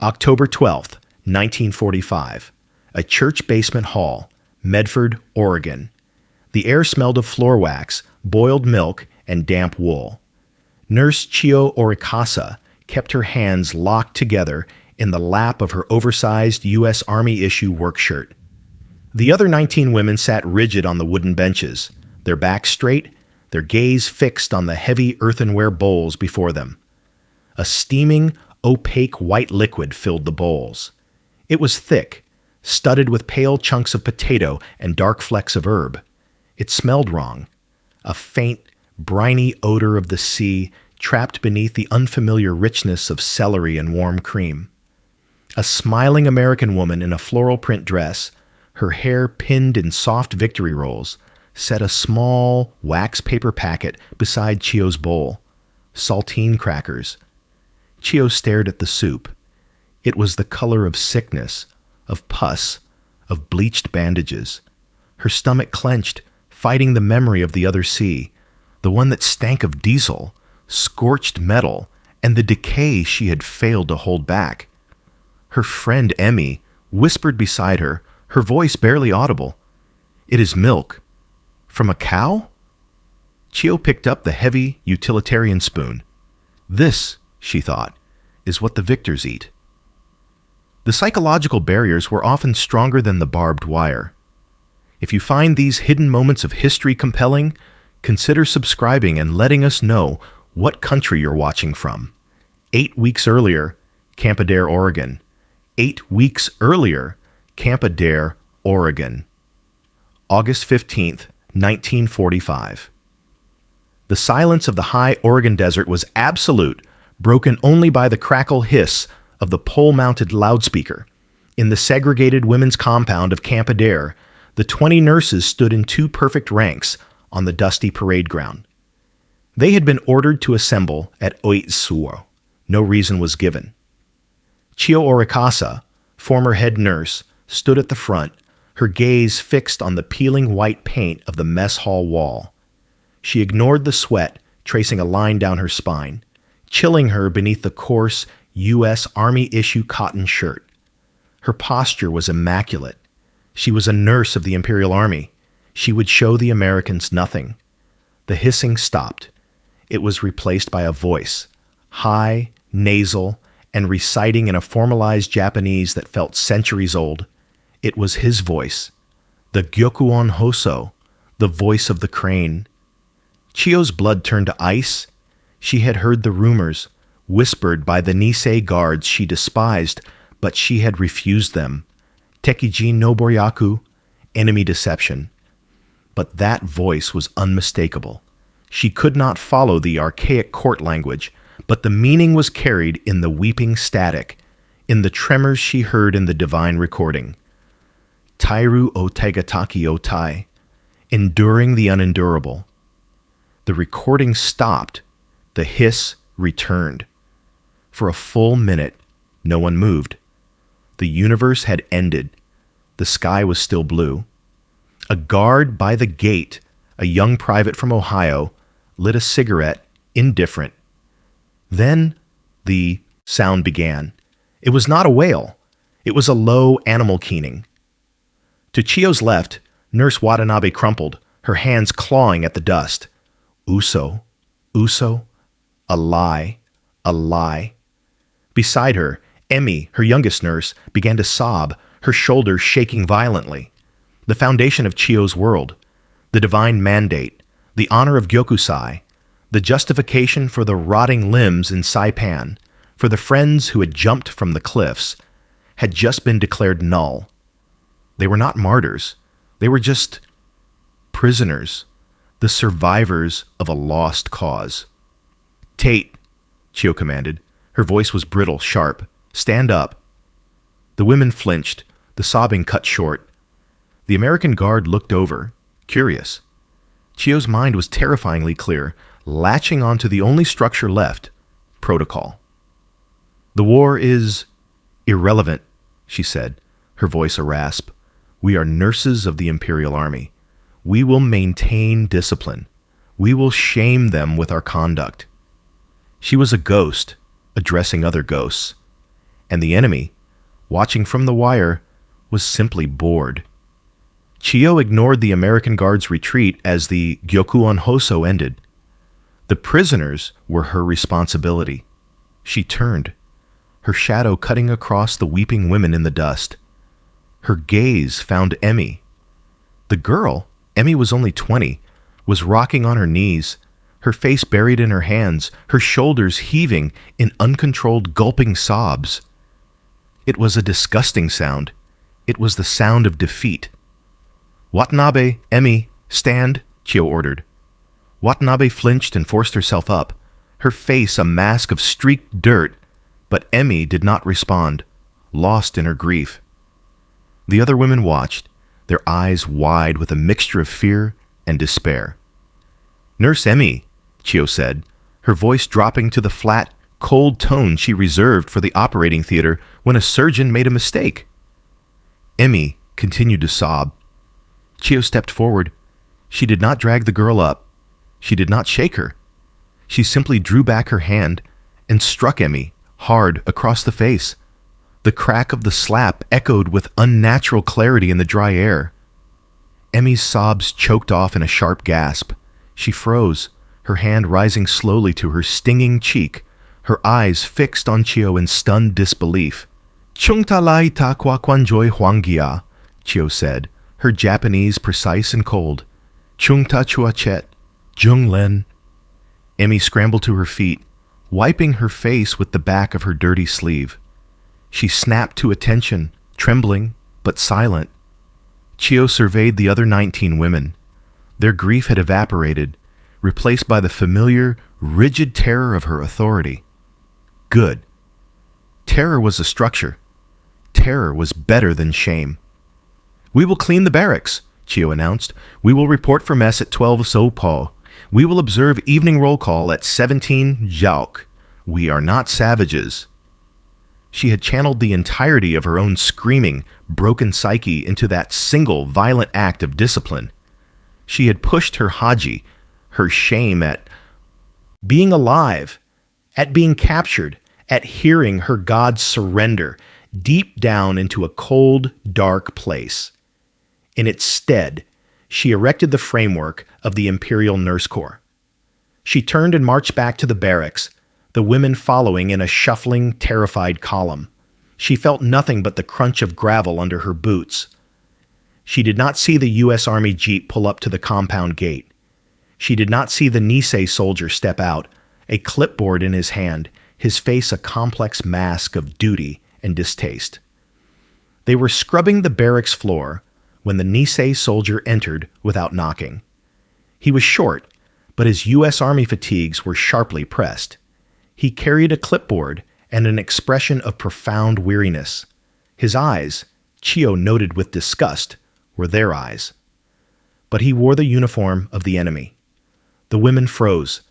October 12th, 1945. A church basement hall, Medford, Oregon. The air smelled of floor wax, boiled milk, and damp wool. Nurse Chiyo Orikasa kept her hands locked together in the lap of her oversized U.S. Army issue work shirt. The other 19 women sat rigid on the wooden benches, their backs straight, their gaze fixed on the heavy earthenware bowls before them. A steaming, opaque white liquid filled the bowls. It was thick, studded with pale chunks of potato and dark flecks of herb. It smelled wrong. A faint, briny odor of the sea trapped beneath the unfamiliar richness of celery and warm cream. A smiling American woman in a floral print dress, her hair pinned in soft victory rolls, set a small wax paper packet beside Chiyo's bowl. Saltine crackers. Chiyo stared at the soup. It was the color of sickness, of pus, of bleached bandages. Her stomach clenched, fighting the memory of the other sea, the one that stank of diesel, scorched metal, and the decay she had failed to hold back. Her friend Emmy whispered beside her, her voice barely audible. "It is milk. From a cow?" Chiyo picked up the heavy utilitarian spoon. This, she thought, is what the victors eat. The psychological barriers were often stronger than the barbed wire. If you find these hidden moments of history compelling, consider subscribing and letting us know what country you're watching from. 8 weeks earlier, Camp Adair, Oregon. 8 weeks earlier, Camp Adair, Oregon. August 15th, 1945. The silence of the high Oregon desert was absolute, broken only by the crackle hiss of the pole-mounted loudspeaker. In the segregated women's compound of Camp Adair, the 20 nurses stood in 2 perfect ranks on the dusty parade ground. They had been ordered to assemble at Oitsuo. No reason was given. Chiyo Orikasa, former head nurse, stood at the front, her gaze fixed on the peeling white paint of the mess hall wall. She ignored the sweat tracing a line down her spine, chilling her beneath the coarse U.S. Army issue cotton shirt. Her posture was immaculate. She was a nurse of the Imperial Army. She would show the Americans nothing. The hissing stopped. It was replaced by a voice, high, nasal, and reciting in a formalized Japanese that felt centuries old. It was his voice, the Gyokuon Hoso, the voice of the crane. Chiyo's blood turned to ice. She had heard the rumors, whispered by the Nisei guards she despised, but she had refused them. Tekiji no Boryaku, enemy deception. But that voice was unmistakable. She could not follow the archaic court language, but the meaning was carried in the weeping static, in the tremors she heard in the divine recording. Tairu o Tegataki o Tai, enduring the unendurable. The recording stopped. The hiss returned. For a full minute, no one moved. The universe had ended. The sky was still blue. A guard by the gate, a young private from Ohio, lit a cigarette, indifferent. Then the sound began. It was not a wail. It was a low animal keening. To Chiyo's left, Nurse Watanabe crumpled, her hands clawing at the dust. Uso, Uso, a lie, a lie. Beside her, Emmy, her youngest nurse, began to sob, her shoulders shaking violently. The foundation of Chiyo's world, the divine mandate, the honor of Gyokusai, the justification for the rotting limbs in Saipan, for the friends who had jumped from the cliffs, had just been declared null. They were not martyrs. They were just prisoners, the survivors of a lost cause. "Tate," Chiyo commanded. Her voice was brittle, sharp. "Stand up." The women flinched, the sobbing cut short. The American guard looked over, curious. Chiyo's mind was terrifyingly clear, latching onto the only structure left, protocol. "The war is irrelevant," she said, her voice a rasp. "We are nurses of the Imperial Army. We will maintain discipline. We will shame them with our conduct." She was a ghost, addressing other ghosts. and the enemy, watching from the wire, was simply bored. Chiyo ignored the American Guard's retreat as the Gyokuon Hoso ended. The prisoners were her responsibility. She turned, her shadow cutting across the weeping women in the dust. Her gaze found Emmy. The girl, Emmy was only 20, was rocking on her knees, her face buried in her hands, her shoulders heaving in uncontrolled gulping sobs. It was a disgusting sound. It was the sound of defeat. "Watanabe, Emmy, stand," Chiyo ordered. Watanabe flinched and forced herself up, her face a mask of streaked dirt, but Emmy did not respond, lost in her grief. The other women watched, their eyes wide with a mixture of fear and despair. "Nurse Emmy," Chiyo said, her voice dropping to the flat, cold tone she reserved for the operating theater when a surgeon made a mistake. Emmy continued to sob. Chiyo stepped forward. She did not drag the girl up. She did not shake her. She simply drew back her hand and struck Emmy hard across the face. The crack of the slap echoed with unnatural clarity in the dry air. Emmy's sobs choked off in a sharp gasp. She froze, her hand rising slowly to her stinging cheek, her eyes fixed on Chiyo in stunned disbelief. "Chungta lai ta kwa kwanjoi huangia," Chiyo said, her Japanese precise and cold. "Chungta chuachet, junglen." Emmy scrambled to her feet, wiping her face with the back of her dirty sleeve. She snapped to attention, trembling but silent. Chiyo surveyed the other 19 women. Their grief had evaporated, replaced by the familiar, rigid terror of her authority. Good. Terror was a structure. Terror was better than shame. "We will clean the barracks," Chiyo announced. "We will report for mess at 12 Sopo. We will observe evening roll call at 17 Jauk. We are not savages." She had channeled the entirety of her own screaming, broken psyche into that single violent act of discipline. She had pushed her Haji, her shame at being alive, at being captured, at hearing her God surrender deep down into a cold, dark place. In its stead, she erected the framework of the Imperial Nurse Corps. She turned and marched back to the barracks, the women following in a shuffling, terrified column. She felt nothing but the crunch of gravel under her boots. She did not see the U.S. Army Jeep pull up to the compound gate. She did not see the Nisei soldier step out, a clipboard in his hand, his face a complex mask of duty and distaste. They were scrubbing the barracks floor when the Nisei soldier entered without knocking. He was short, but his U.S. Army fatigues were sharply pressed. He carried a clipboard and an expression of profound weariness. His eyes, Chiyo noted with disgust, were their eyes. But he wore the uniform of the enemy. The women froze,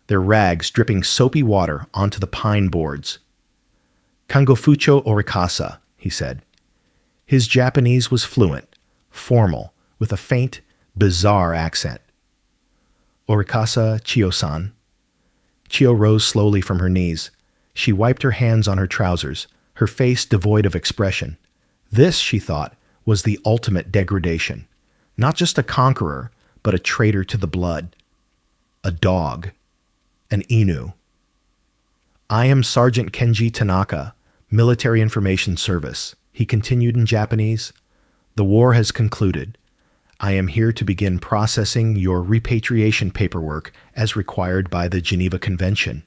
their rags dripping soapy water onto the pine boards. "Kangofucho Orikasa," he said. His Japanese was fluent, formal, with a faint, bizarre accent. "Orikasa Chiyo-san." Chiyo rose slowly from her knees. She wiped her hands on her trousers, her face devoid of expression. This, she thought, was the ultimate degradation. Not just a conqueror, but a traitor to the blood. A dog. An Inu. "I am Sergeant Kenji Tanaka, Military Information Service," he continued in Japanese. "The war has concluded. I am here to begin processing your repatriation paperwork as required by the Geneva Convention."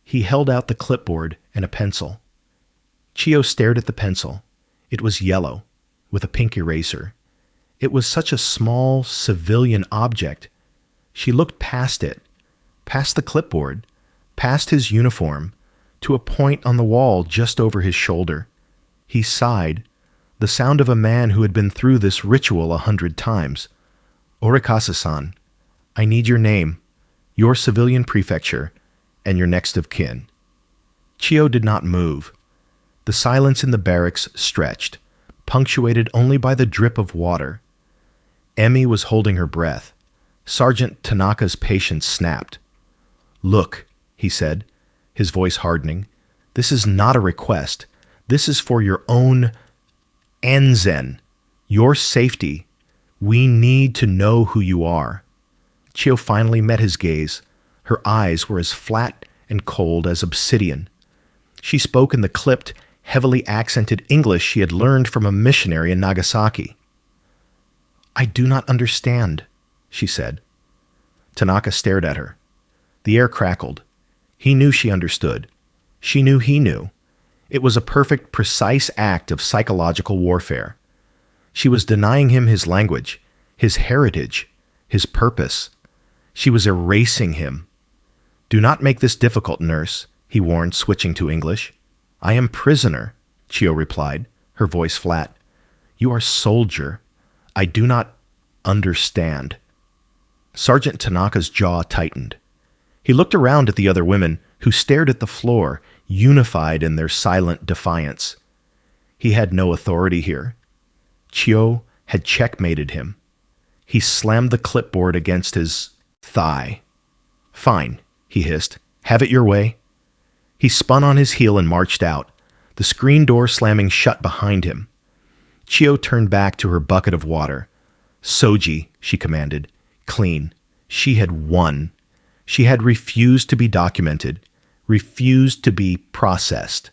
He held out the clipboard and a pencil. Chiyo stared at the pencil. It was yellow, with a pink eraser. It was such a small, civilian object. She looked past it, past the clipboard, past his uniform, to a point on the wall just over his shoulder. He sighed, the sound of a man who had been through this ritual 100 times. "Orikasa-san, I need your name, your civilian prefecture, and your next of kin." Chiyo did not move. The silence in the barracks stretched, punctuated only by the drip of water. Emmy was holding her breath. Sergeant Tanaka's patience snapped. "Look," he said, his voice hardening. This is not a request. This is for your own anzen, your safety. We need to know who you are. Chiyo finally met his gaze. Her eyes were as flat and cold as obsidian. She spoke in the clipped, heavily accented English she had learned from a missionary in Nagasaki. "I do not understand," she said. Tanaka stared at her. The air crackled. He knew she understood. She knew he knew. It was a perfect, precise act of psychological warfare. She was denying him his language, his heritage, his purpose. She was erasing him. "Do not make this difficult, nurse," he warned, switching to English. "I am prisoner," Chiyo replied, her voice flat. "You are soldier. I do not understand." Sergeant Tanaka's jaw tightened. He looked around at the other women, who stared at the floor, unified in their silent defiance. He had no authority here. Chiyo had checkmated him. He slammed the clipboard against his thigh. "Fine," he hissed. "Have it your way." He spun on his heel and marched out, the screen door slamming shut behind him. Chiyo turned back to her bucket of water. "Soji," she commanded. "Clean." She had won. She had refused to be documented, refused to be processed.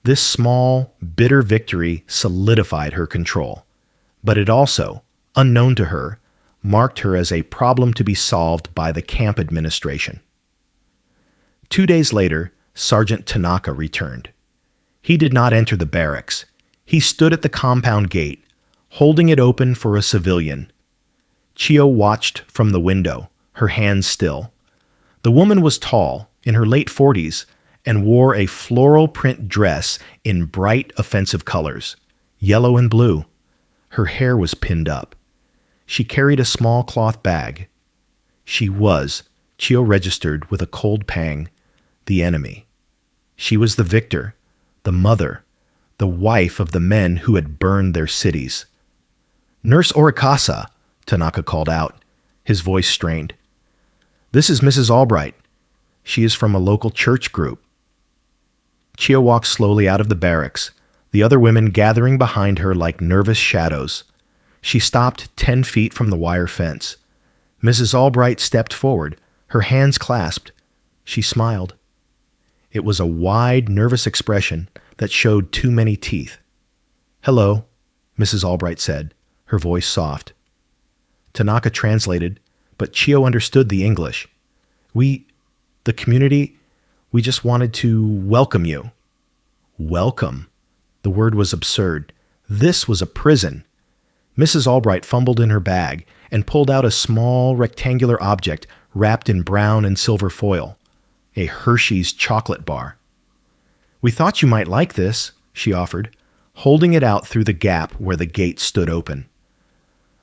This small, bitter victory solidified her control, but it also, unknown to her, marked her as a problem to be solved by the camp administration. 2 days later, Sergeant Tanaka returned. He did not enter the barracks. He stood at the compound gate, holding it open for a civilian. Chiyo watched from the window, her hands still. The woman was tall, in her late 40s, and wore a floral print dress in bright, offensive colors, yellow and blue. Her hair was pinned up. She carried a small cloth bag. She was, Chiyo registered with a cold pang, the enemy. She was the victor, the mother, the wife of the men who had burned their cities. "Nurse Orikasa," Tanaka called out, his voice strained. "This is Mrs. Albright. She is from a local church group." Chiyo walked slowly out of the barracks, the other women gathering behind her like nervous shadows. She stopped 10 feet from the wire fence. Mrs. Albright stepped forward, her hands clasped. She smiled. It was a wide, nervous expression that showed too many teeth. "Hello," Mrs. Albright said, her voice soft. Tanaka translated, but Chiyo understood the English. The community, we just wanted to welcome you." Welcome. The word was absurd. This was a prison. Mrs. Albright fumbled in her bag and pulled out a small, rectangular object wrapped in brown and silver foil, a Hershey's chocolate bar. "We thought you might like this," she offered, holding it out through the gap where the gate stood open.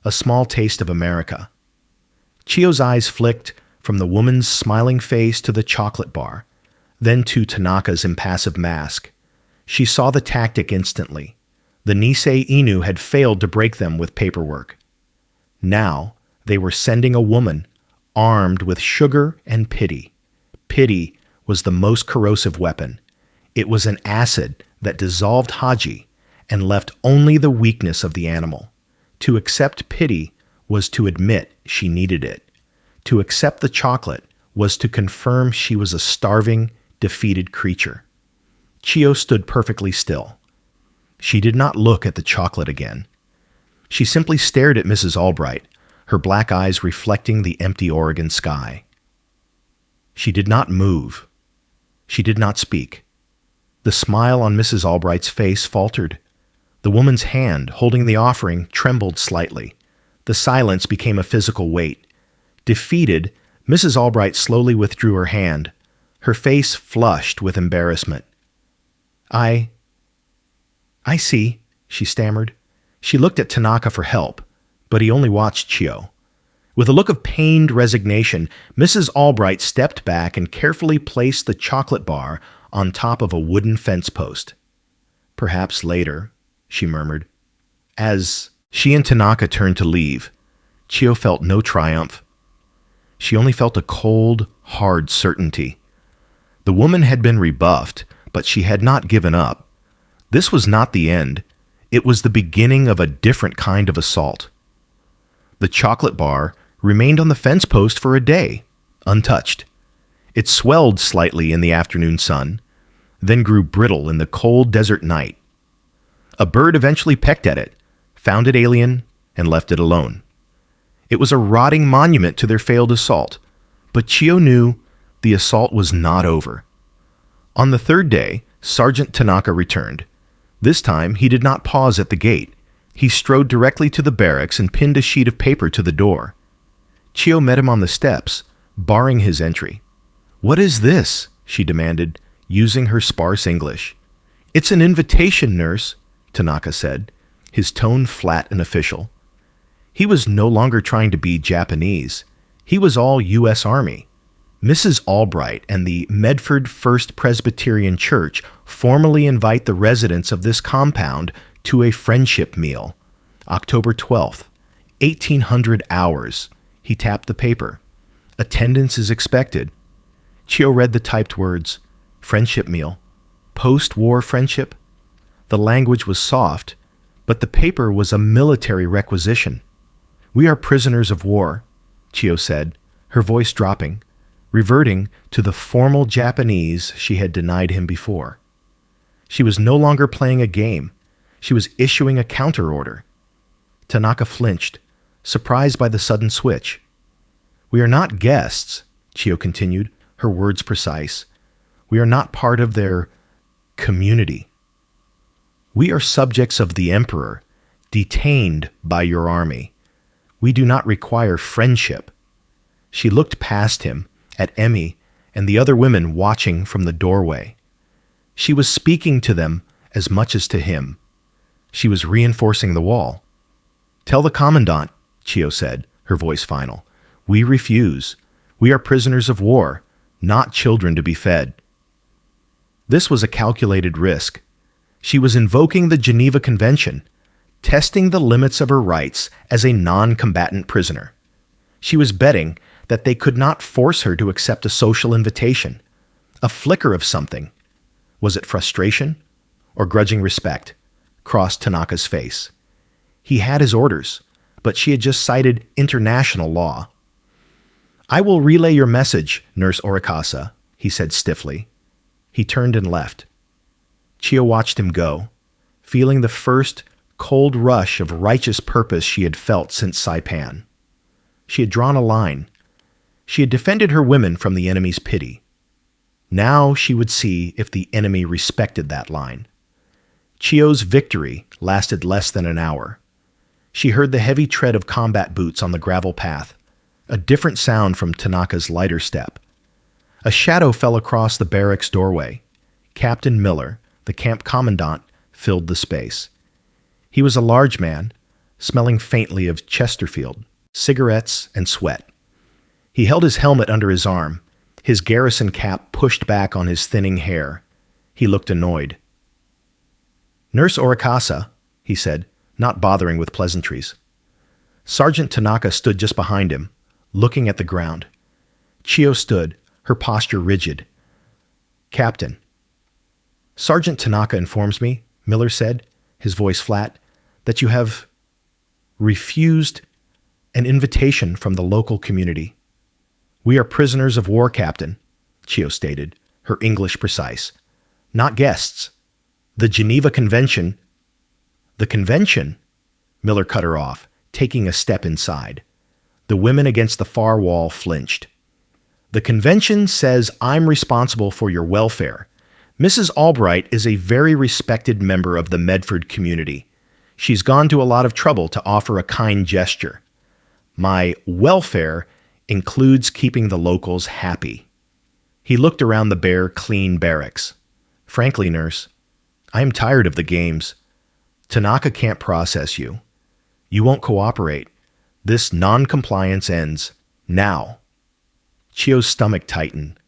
A small taste of America. Chiyo's eyes flicked from the woman's smiling face to the chocolate bar, then to Tanaka's impassive mask. She saw the tactic instantly. The Nisei Inu had failed to break them with paperwork. Now they were sending a woman armed with sugar and pity. Pity was the most corrosive weapon. It was an acid that dissolved Haji and left only the weakness of the animal. To accept pity was to admit she needed it. To accept the chocolate was to confirm she was a starving, defeated creature. Chiyo stood perfectly still. She did not look at the chocolate again. She simply stared at Mrs. Albright, her black eyes reflecting the empty Oregon sky. She did not move. She did not speak. The smile on Mrs. Albright's face faltered. The woman's hand, holding the offering, trembled slightly. The silence became a physical weight. Defeated, Mrs. Albright slowly withdrew her hand, her face flushed with embarrassment. I see," she stammered. She looked at Tanaka for help, but he only watched Chiyo. With a look of pained resignation, Mrs. Albright stepped back and carefully placed the chocolate bar on top of a wooden fence post. "Perhaps later," she murmured. As she and Tanaka turned to leave, Chiyo felt no triumph. She only felt a cold, hard certainty. The woman had been rebuffed, but she had not given up. This was not the end. It was the beginning of a different kind of assault. The chocolate bar remained on the fence post for a day, untouched. It swelled slightly in the afternoon sun, then grew brittle in the cold desert night. A bird eventually pecked at it, found it alien, and left it alone. It was a rotting monument to their failed assault, but Chiyo knew the assault was not over. On the third day, Sergeant Tanaka returned. This time, he did not pause at the gate. He strode directly to the barracks and pinned a sheet of paper to the door. Chiyo met him on the steps, barring his entry. "What is this?" she demanded, using her sparse English. "It's an invitation, nurse," Tanaka said, his tone flat and official. He was no longer trying to be Japanese. He was all U.S. Army. Mrs. Albright and the Medford First Presbyterian Church formally invite the residents of this compound to a friendship meal. October 12th, 1800 hours. He tapped the paper. Attendance is expected. Chiyo read the typed words. Friendship meal. Post-war friendship? The language was soft, but the paper was a military requisition. "We are prisoners of war," Chiyo said, her voice dropping, reverting to the formal Japanese she had denied him before. She was no longer playing a game. She was issuing a counter-order. Tanaka flinched, surprised by the sudden switch. "We are not guests," Chiyo continued, her words precise. "We are not part of their community. We are subjects of the Emperor, detained by your army. We do not require friendship." She looked past him, at Emmy and the other women watching from the doorway. She was speaking to them as much as to him. She was reinforcing the wall. "Tell the commandant," Chiyo said, her voice final. "We refuse. We are prisoners of war, not children to be fed." This was a calculated risk. She was invoking the Geneva Convention, testing the limits of her rights as a non-combatant prisoner. She was betting that they could not force her to accept a social invitation. A flicker of something, was it frustration or grudging respect, crossed Tanaka's face. He had his orders, but she had just cited international law. "I will relay your message, Nurse Orikasa," he said stiffly. He turned and left. Chiyo watched him go, feeling the first cold rush of righteous purpose she had felt since Saipan. She had drawn a line. She had defended her women from the enemy's pity. Now she would see if the enemy respected that line. Chiyo's victory lasted less than an hour. She heard the heavy tread of combat boots on the gravel path, a different sound from Tanaka's lighter step. A shadow fell across the barracks doorway. Captain Miller, the camp commandant, filled the space. He was a large man, smelling faintly of Chesterfield, cigarettes, and sweat. He held his helmet under his arm, his garrison cap pushed back on his thinning hair. He looked annoyed. "Nurse Orikasa," he said, not bothering with pleasantries. Sergeant Tanaka stood just behind him, looking at the ground. Chiyo stood, her posture rigid. "Captain." "Sergeant Tanaka informs me," Miller said, his voice flat, "that you have refused an invitation from the local community." "We are prisoners of war, Captain," Chiyo stated, her English precise. "Not guests. The Geneva Convention—" "The convention?" Miller cut her off, taking a step inside. The women against the far wall flinched. "The convention says I'm responsible for your welfare. Mrs. Albright is a very respected member of the Medford community. She's gone to a lot of trouble to offer a kind gesture. My welfare includes keeping the locals happy." He looked around the bare, clean barracks. "Frankly, nurse, I am tired of the games. Tanaka can't process you. You won't cooperate. This non-compliance ends now." Chiyo's stomach tightened.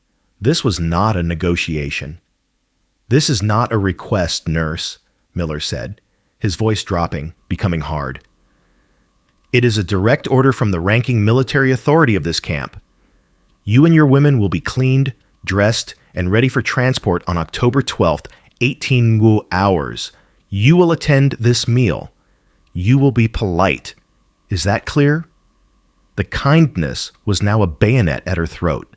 This was not a negotiation. "This is not a request, nurse," Miller said, his voice dropping, becoming hard. "It is a direct order from the ranking military authority of this camp. You and your women will be cleaned, dressed, and ready for transport on October 12th, 18 Wu hours. You will attend this meal. You will be polite. Is that clear?" The kindness was now a bayonet at her throat.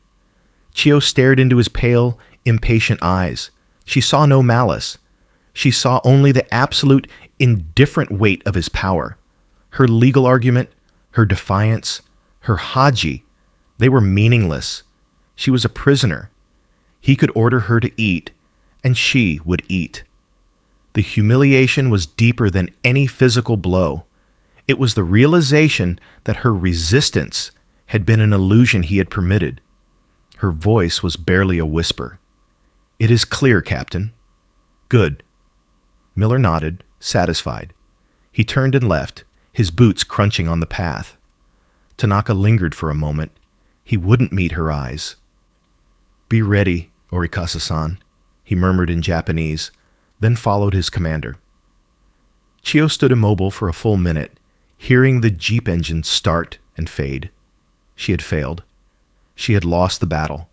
Chiyo stared into his pale, impatient eyes. She saw no malice. She saw only the absolute, indifferent weight of his power. Her legal argument, her defiance, her haji, they were meaningless. She was a prisoner. He could order her to eat, and she would eat. The humiliation was deeper than any physical blow. It was the realization that her resistance had been an illusion he had permitted. Her voice was barely a whisper. "It is clear, Captain." "Good." Miller nodded, satisfied. He turned and left, his boots crunching on the path. Tanaka lingered for a moment. He wouldn't meet her eyes. "Be ready, Orikasa-san," he murmured in Japanese, then followed his commander. Chiyo stood immobile for a full minute, hearing the jeep engine start and fade. She had failed. She had lost the battle.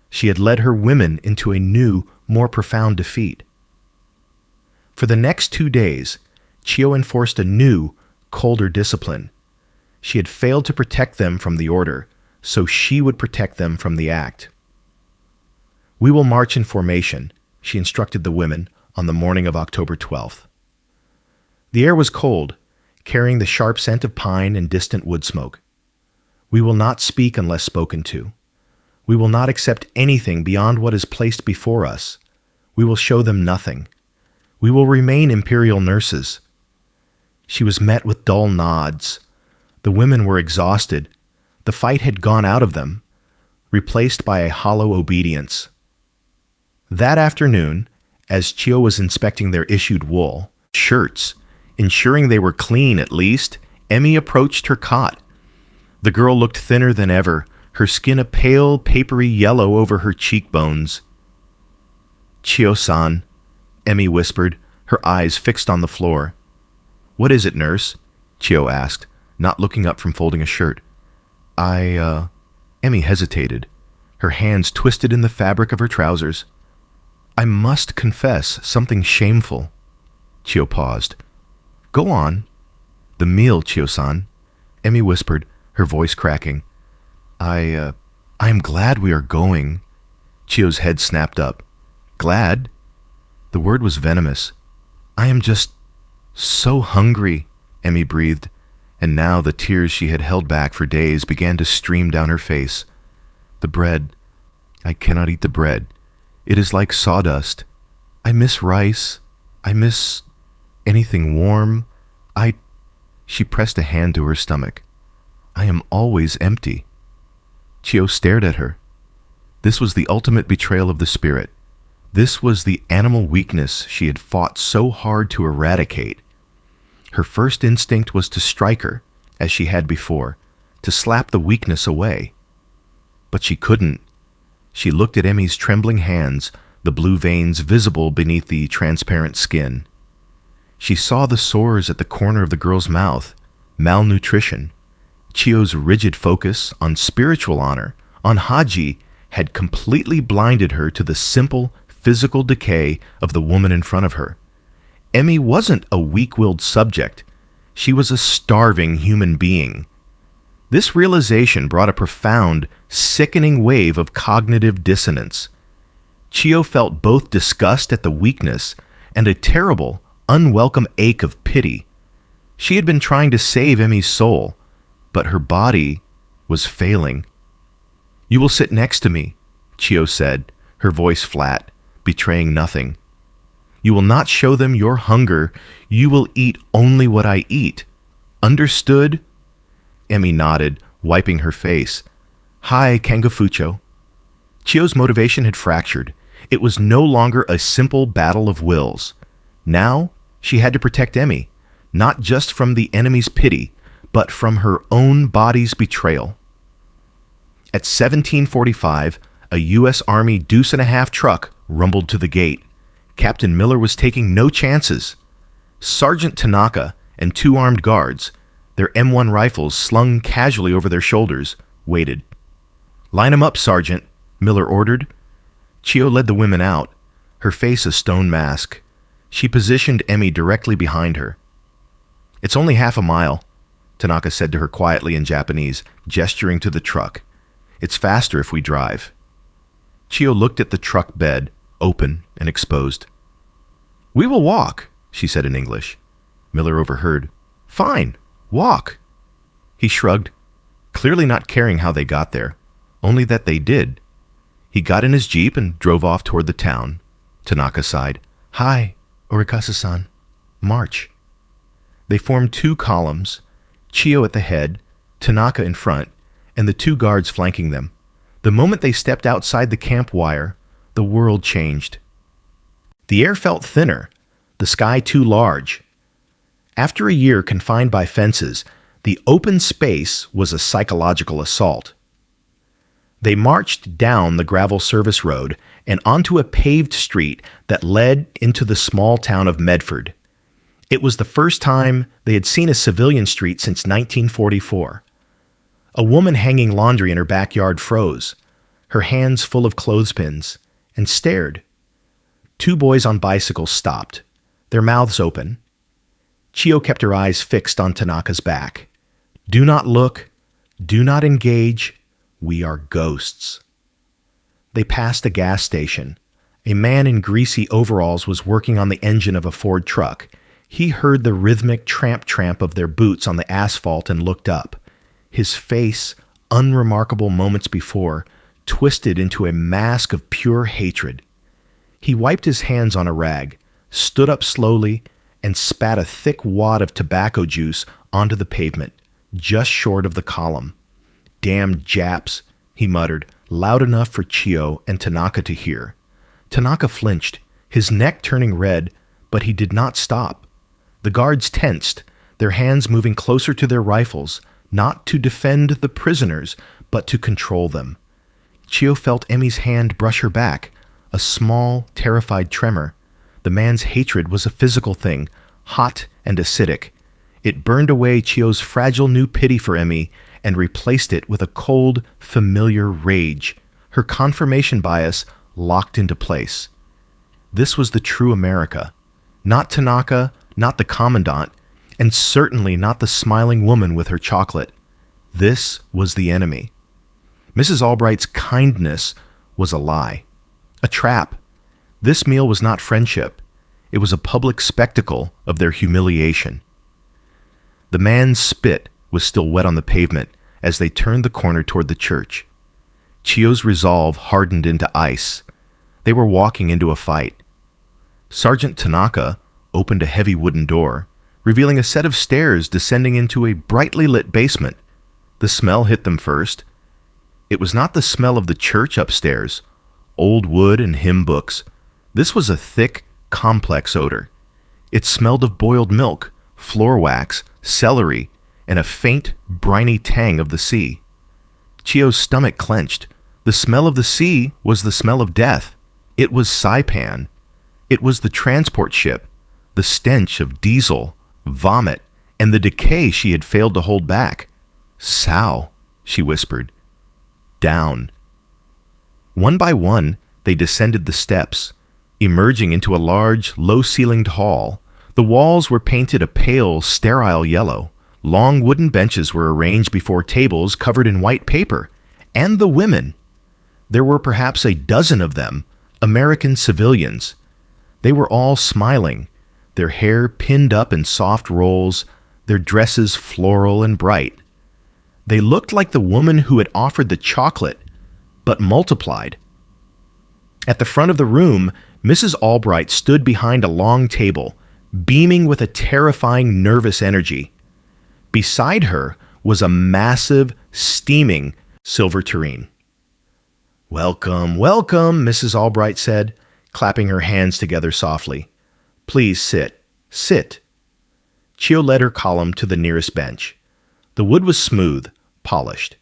She had led her women into a new, more profound defeat. For the next 2 days, Chiyo enforced a new, colder discipline. She had failed to protect them from the order, so she would protect them from the act. "We will march in formation," she instructed the women on the morning of October 12th. The air was cold, carrying the sharp scent of pine and distant wood smoke. "We will not speak unless spoken to. We will not accept anything beyond what is placed before us. We will show them nothing. We will remain imperial nurses." She was met with dull nods. The women were exhausted. The fight had gone out of them, replaced by a hollow obedience. That afternoon, as Chiyo was inspecting their issued wool, shirts, ensuring they were clean at least, Emi approached her cot. The girl looked thinner than ever, her skin a pale, papery yellow over her cheekbones. "Chiyo-san," Emi whispered, her eyes fixed on the floor. "What is it, nurse?" Chiyo asked, not looking up from folding a shirt. Emi hesitated, her hands twisted in the fabric of her trousers. "I must confess something shameful." Chiyo paused. "Go on." "The meal, Chiyo-san," Emi whispered, her voice cracking. I am glad we are going." Chiyo's head snapped up. "Glad?" The word was venomous. "I am just so hungry," Emi breathed, and now the tears she had held back for days began to stream down her face. "The bread. I cannot eat the bread. It is like sawdust. I miss rice. I miss anything warm. She pressed a hand to her stomach. "I am always empty." Chiyo stared at her. This was the ultimate betrayal of the spirit. This was the animal weakness she had fought so hard to eradicate. Her first instinct was to strike her, as she had before, to slap the weakness away. But she couldn't. She looked at Emi's trembling hands, the blue veins visible beneath the transparent skin. She saw the sores at the corner of the girl's mouth, malnutrition. Chiyo's rigid focus on spiritual honor, on Haji, had completely blinded her to the simple physical decay of the woman in front of her. Emi wasn't a weak-willed subject. She was a starving human being. This realization brought a profound, sickening wave of cognitive dissonance. Chiyo felt both disgust at the weakness and a terrible, unwelcome ache of pity. She had been trying to save Emi's soul, but her body was failing. "You will sit next to me," Chiyo said, her voice flat, betraying nothing. "You will not show them your hunger. You will eat only what I eat. Understood?" Emi nodded, wiping her face. "Hi, Kangafucho." Chiyo's motivation had fractured. It was no longer a simple battle of wills. Now, she had to protect Emi, not just from the enemy's pity, but from her own body's betrayal. At 17:45, a U.S. Army deuce-and-a-half truck rumbled to the gate. Captain Miller was taking no chances. Sergeant Tanaka and 2 armed guards, their M1 rifles slung casually over their shoulders, waited. "Line 'em up, Sergeant," Miller ordered. Chiyo led the women out, her face a stone mask. She positioned Emmy directly behind her. "It's only half a mile," Tanaka said to her quietly in Japanese, gesturing to the truck. "It's faster if we drive." Chiyo looked at the truck bed, open and exposed. "We will walk," she said in English. Miller overheard. "Fine, walk." He shrugged, clearly not caring how they got there, only that they did. He got in his jeep and drove off toward the town. Tanaka sighed. "Hi, Orikasa-san. March." They formed two columns, Chiyo at the head, Tanaka in front, and the two guards flanking them. The moment they stepped outside the camp wire, the world changed. The air felt thinner, the sky too large. After a year confined by fences, the open space was a psychological assault. They marched down the gravel service road and onto a paved street that led into the small town of Medford. It was the first time they had seen a civilian street since 1944. A woman hanging laundry in her backyard froze, her hands full of clothespins, and stared. Two boys on bicycles stopped, their mouths open. Chiyo kept her eyes fixed on Tanaka's back. "Do not look. Do not engage. We are ghosts." They passed a gas station. A man in greasy overalls was working on the engine of a Ford truck. He heard the rhythmic tramp-tramp of their boots on the asphalt and looked up. His face, unremarkable moments before, twisted into a mask of pure hatred. He wiped his hands on a rag, stood up slowly, and spat a thick wad of tobacco juice onto the pavement, just short of the column. "Damn Japs," he muttered, loud enough for Chiyo and Tanaka to hear. Tanaka flinched, his neck turning red, but he did not stop. The guards tensed, their hands moving closer to their rifles, not to defend the prisoners, but to control them. Chiyo felt Emmy's hand brush her back, a small, terrified tremor. The man's hatred was a physical thing, hot and acidic. It burned away Chiyo's fragile new pity for Emmy and replaced it with a cold, familiar rage. Her confirmation bias locked into place. This was the true America. Not Tanaka, not the commandant, and certainly not the smiling woman with her chocolate. This was the enemy. Mrs. Albright's kindness was a lie, a trap. This meal was not friendship. It was a public spectacle of their humiliation. The man's spit was still wet on the pavement as they turned the corner toward the church. Chiyo's resolve hardened into ice. They were walking into a fight. Sergeant Tanaka opened a heavy wooden door, revealing a set of stairs descending into a brightly lit basement. The smell hit them first. It was not the smell of the church upstairs, old wood and hymn books. This was a thick, complex odor. It smelled of boiled milk, floor wax, celery, and a faint, briny tang of the sea. Chiyo's stomach clenched. The smell of the sea was the smell of death. It was Saipan. It was the transport ship, the stench of diesel, vomit, and the decay she had failed to hold back. "Sow," she whispered. "Down." One by one, they descended the steps, emerging into a large, low-ceilinged hall. The walls were painted a pale, sterile yellow. Long wooden benches were arranged before tables covered in white paper. And the women. There were perhaps a dozen of them, American civilians. They were all smiling, their hair pinned up in soft rolls, their dresses floral and bright. They looked like the woman who had offered the chocolate, but multiplied. At the front of the room, Mrs. Albright stood behind a long table, beaming with a terrifying nervous energy. Beside her was a massive, steaming silver tureen. "Welcome, welcome," Mrs. Albright said, clapping her hands together softly. "Please sit, sit." Chiyo led her column to the nearest bench. The wood was smooth, polished.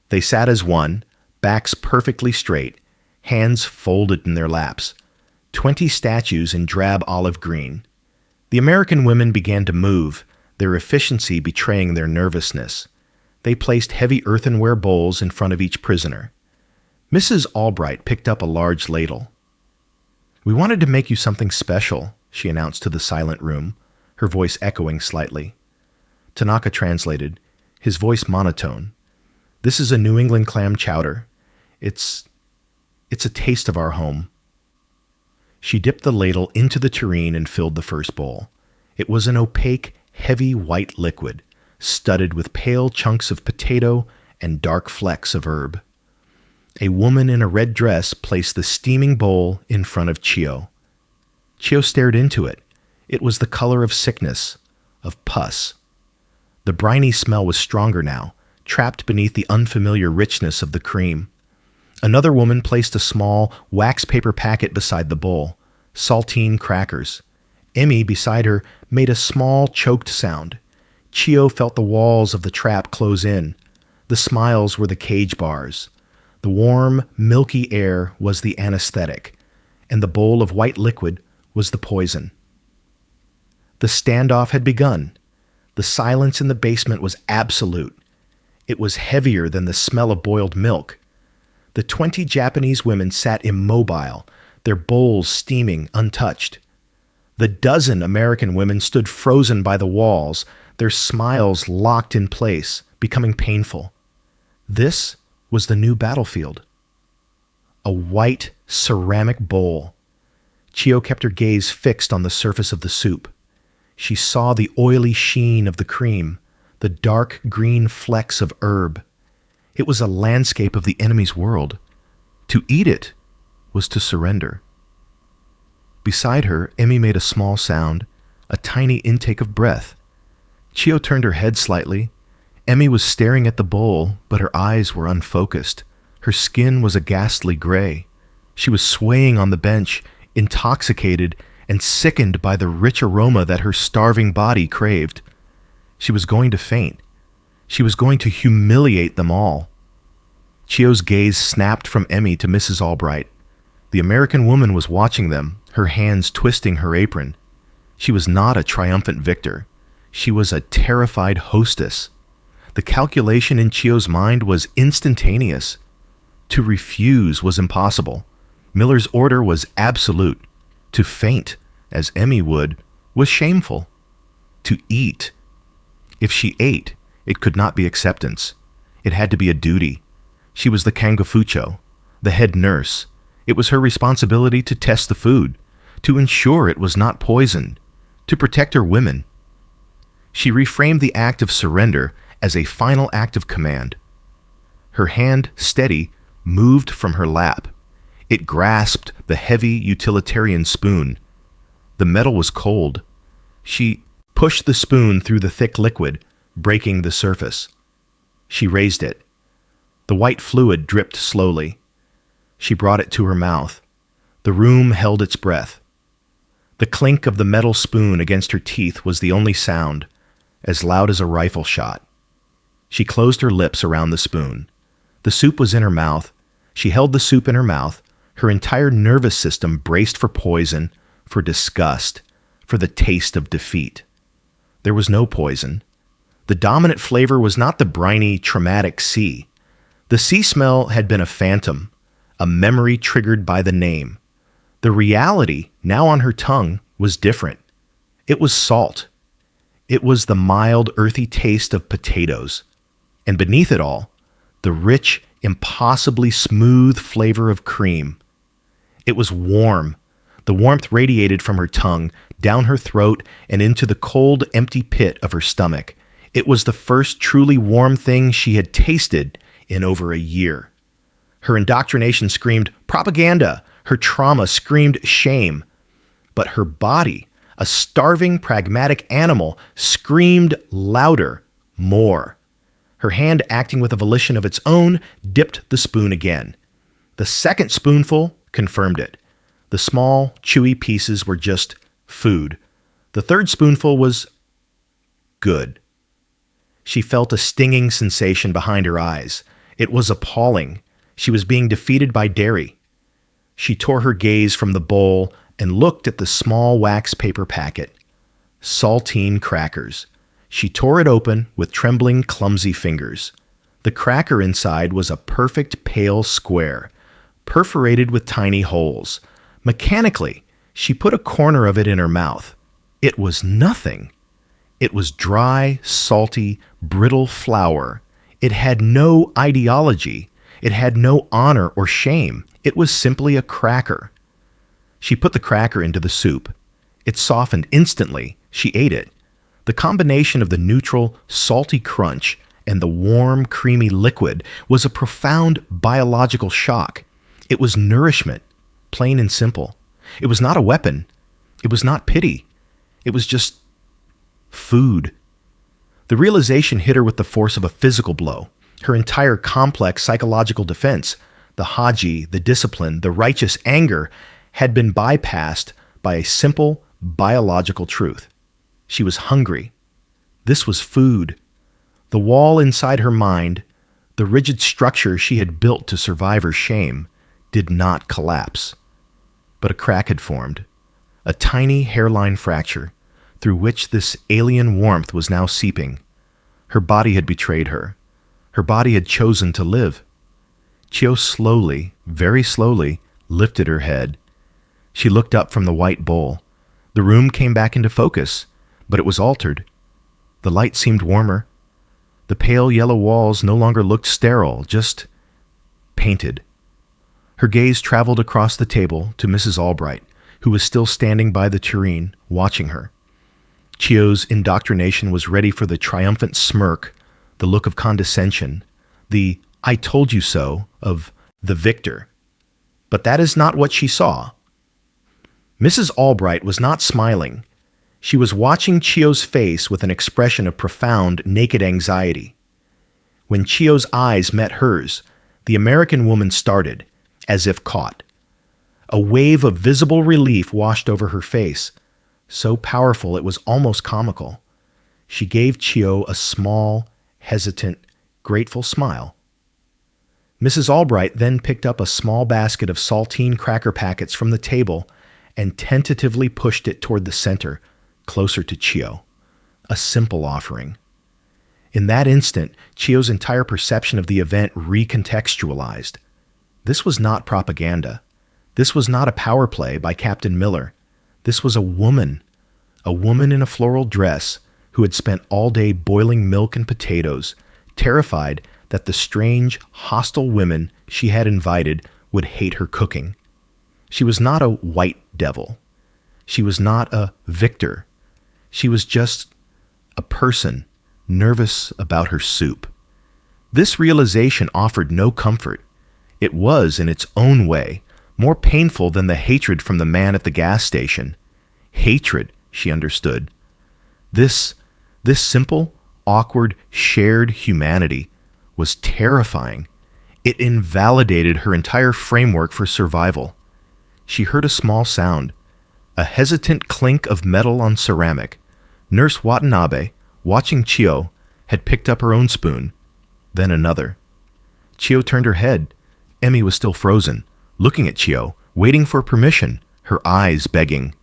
They sat as one, backs perfectly straight, hands folded in their laps. 20 statues in drab olive green. The American women began to move, their efficiency betraying their nervousness. They placed heavy earthenware bowls in front of each prisoner. Mrs. Albright picked up a large ladle. "We wanted to make you something special," she announced to the silent room, her voice echoing slightly. Tanaka translated, his voice monotone. "This is a New England clam chowder. It's a taste of our home." She dipped the ladle into the tureen and filled the first bowl. It was an opaque, heavy white liquid, studded with pale chunks of potato and dark flecks of herb. A woman in a red dress placed the steaming bowl in front of Chiyo. Chiyo stared into it. It was the color of sickness, of pus. The briny smell was stronger now, trapped beneath the unfamiliar richness of the cream. Another woman placed a small wax paper packet beside the bowl, saltine crackers. Emmy, beside her, made a small, choked sound. Chiyo felt the walls of the trap close in. The smiles were the cage bars. The warm, milky air was the anesthetic, and the bowl of white liquid was the poison. The standoff had begun. The silence in the basement was absolute. It was heavier than the smell of boiled milk. The 20 Japanese women sat immobile, their bowls steaming untouched. The dozen American women stood frozen by the walls, their smiles locked in place, becoming painful. This was the new battlefield. A white ceramic bowl. Chiyo kept her gaze fixed on the surface of the soup. She saw the oily sheen of the cream, the dark green flecks of herb. It was a landscape of the enemy's world. To eat it was to surrender. Beside her, Emmy made a small sound, a tiny intake of breath. Chiyo turned her head slightly. Emmy was staring at the bowl, but her eyes were unfocused. Her skin was a ghastly gray. She was swaying on the bench, intoxicated and sickened by the rich aroma that her starving body craved. She was going to faint. She was going to humiliate them all. Chiyo's gaze snapped from Emmy to Mrs. Albright. The American woman was watching them, her hands twisting her apron. She was not a triumphant victor. She was a terrified hostess. The calculation in Chiyo's mind was instantaneous. To refuse was impossible. Miller's order was absolute. To faint, as Emmy would, was shameful. To eat. If she ate, it could not be acceptance. It had to be a duty. She was the kangafucho, the head nurse. It was her responsibility to test the food, to ensure it was not poisoned, to protect her women. She reframed the act of surrender as a final act of command. Her hand, steady, moved from her lap. It grasped the heavy utilitarian spoon. The metal was cold. She pushed the spoon through the thick liquid, breaking the surface. She raised it. The white fluid dripped slowly. She brought it to her mouth. The room held its breath. The clink of the metal spoon against her teeth was the only sound, as loud as a rifle shot. She closed her lips around the spoon. The soup was in her mouth. She held the soup in her mouth. Her entire nervous system braced for poison, for disgust, for the taste of defeat. There was no poison. The dominant flavor was not the briny, traumatic sea. The sea smell had been a phantom, a memory triggered by the name. The reality, now on her tongue, was different. It was salt. It was the mild, earthy taste of potatoes. And beneath it all, the rich, impossibly smooth flavor of cream. It was warm. The warmth radiated from her tongue, down her throat, and into the cold, empty pit of her stomach. It was the first truly warm thing she had tasted in over a year. Her indoctrination screamed propaganda. Her trauma screamed shame. But her body, a starving, pragmatic animal, screamed louder, more. Her hand, acting with a volition of its own, dipped the spoon again. The second spoonful confirmed it. The small, chewy pieces were just food. The third spoonful was good. She felt a stinging sensation behind her eyes. It was appalling. She was being defeated by dairy. She tore her gaze from the bowl and looked at the small wax paper packet. Saltine crackers. She tore it open with trembling, clumsy fingers. The cracker inside was a perfect pale square, perforated with tiny holes. Mechanically, she put a corner of it in her mouth. It was nothing. It was dry, salty, brittle flour. It had no ideology. It had no honor or shame. It was simply a cracker. She put the cracker into the soup. It softened instantly. She ate it. The combination of the neutral, salty crunch and the warm, creamy liquid was a profound biological shock. It was nourishment, plain and simple. It was not a weapon. It was not pity. It was just food. The realization hit her with the force of a physical blow. Her entire complex psychological defense, the haji, the discipline, the righteous anger, had been bypassed by a simple biological truth. She was hungry. This was food. The wall inside her mind, the rigid structure she had built to survive her shame, did not collapse. But a crack had formed, a tiny hairline fracture through which this alien warmth was now seeping. Her body had betrayed her. Her body had chosen to live. Chiyo slowly, very slowly, lifted her head. She looked up from the white bowl. The room came back into focus, but it was altered. The light seemed warmer. The pale yellow walls no longer looked sterile, just painted. Her gaze traveled across the table to Mrs. Albright, who was still standing by the tureen, watching her. Chiyo's indoctrination was ready for the triumphant smirk, the look of condescension, the "I told you so" of the victor. But that is not what she saw. Mrs. Albright was not smiling. She was watching Chiyo's face with an expression of profound, naked anxiety. When Chiyo's eyes met hers, the American woman started, as if caught. A wave of visible relief washed over her face, so powerful it was almost comical. She gave Chiyo a small, hesitant, grateful smile. Mrs. Albright then picked up a small basket of saltine cracker packets from the table and tentatively pushed it toward the center, closer to Chiyo. A simple offering. In that instant, Chiyo's entire perception of the event recontextualized. This was not propaganda. This was not a power play by Captain Miller. This was a woman in a floral dress who had spent all day boiling milk and potatoes, terrified that the strange, hostile women she had invited would hate her cooking. She was not a white devil. She was not a victor. She was just a person nervous about her soup. This realization offered no comfort. It was, in its own way, more painful than the hatred from the man at the gas station. Hatred, she understood. This simple, awkward, shared humanity was terrifying. It invalidated her entire framework for survival. She heard a small sound, a hesitant clink of metal on ceramic. Nurse Watanabe, watching Chiyo, had picked up her own spoon, then another. Chiyo turned her head. Emmy was still frozen, looking at Chiyo, waiting for permission, her eyes begging.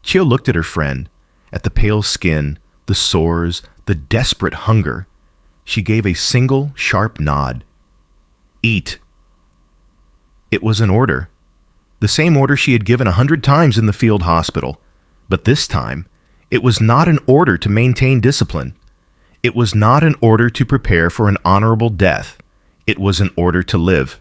Chiyo looked at her friend, at the pale skin, the sores, the desperate hunger. She gave a single, sharp nod. Eat. It was an order. The same order she had given 100 times in the field hospital. But this time, it was not an order to maintain discipline. It was not an order to prepare for an honorable death. It was an order to live.